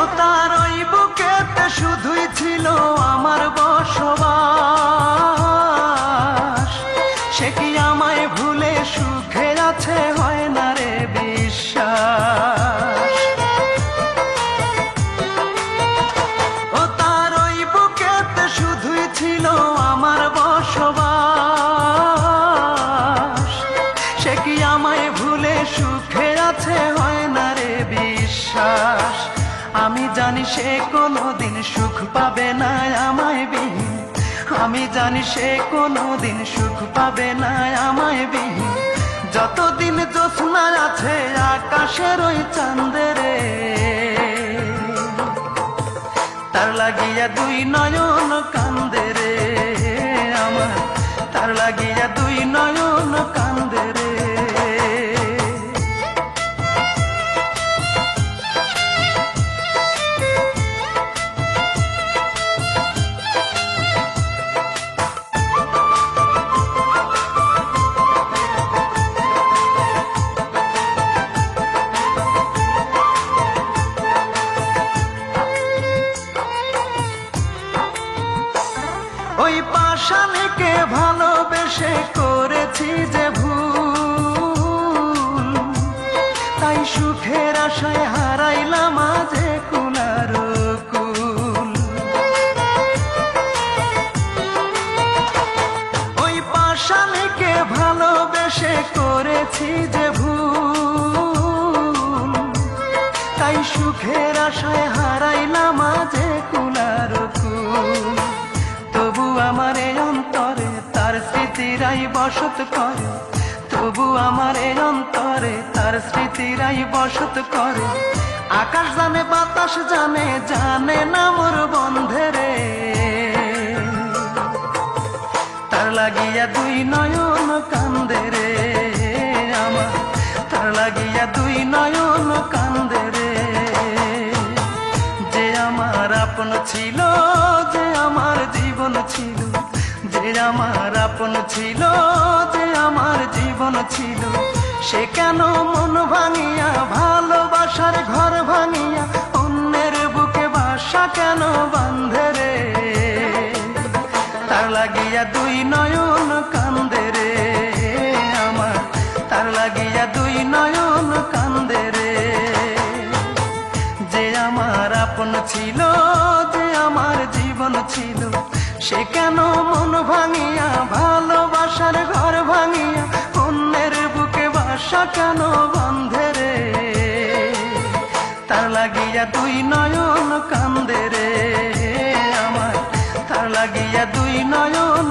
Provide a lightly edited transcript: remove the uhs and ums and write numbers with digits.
ও তার ওই বুকেতে শুধুই ছিল আমার বসবাস। সে কি আমায় ভুলে সুখে আছে, হয় না রে বিশ্বাস। ও তার ওই বুকেতে শুধুই ছিল আমার বসবাস। সে কি আমায় ভুলে সুখে আছে, হয় না রে বিশ্বাস। আমি জানি সে কোনোদিন সুখ পাবে না আমায় বিহীন। আমি জানি সে কোনোদিন সুখ পাবে না আমায় বিহীন। যতদিন জ্যোৎস্না আছে আকাশের ওই চাঁদেরে, তার লাগিয়া দুই নয়ন কান্দে রে আমার, তার লাগিয়া দুই নয়ন কান্দে রে। ওই পাষাণীকে ভালোবেসে করেছি যে ভুল, তাই সুখের আশায় হারাইলাম আজে কুলার কুল। ওই পাষাণীকে ভালোবেসে করেছি যে ভুল, তাই সুখের আশায় হারাইলাম আজে কুলার কুল। তবু আমার এই অন্তরে তার স্মৃতিরাই বসত করে, তবু আমার এই অন্তরে তার স্মৃতিরাই বসত করে। আকাশ জানে বাতাস জানে, জানে না মোর বন্ধে রে, তার লাগিয়া দুই নয়ন কান্দে রে আমার, তার লাগিয়া দুই নয়ন কান্দে রে। যে আমার আপন ছিল, যে আমার জীবন ছিল, যে আমার আপন ছিল, যে আমার জীবন ছিল, সে কেন মন ভাঙিয়া ভালোবাসার ঘর ভাঙিয়া অন্যের বুকে বাসা কেন বাঁধে রে, তার লাগিয়া দুই নয়ন কান্দে রে আমার, তার লাগিয়া দুই নয়ন কান্দে রে। যে আমার আপন ছিল, যে আমার জীবন ছিল, সে কেন মন ভাঙিয়া ভালোবাসার ঘর ভাঙিয়া অন্যের বুকে বাসা কেন বাঁধে রে, তার লাগিয়া দুই নয়ন কান্দে রে আমার, তার লাগিয়া দুই নয়ন।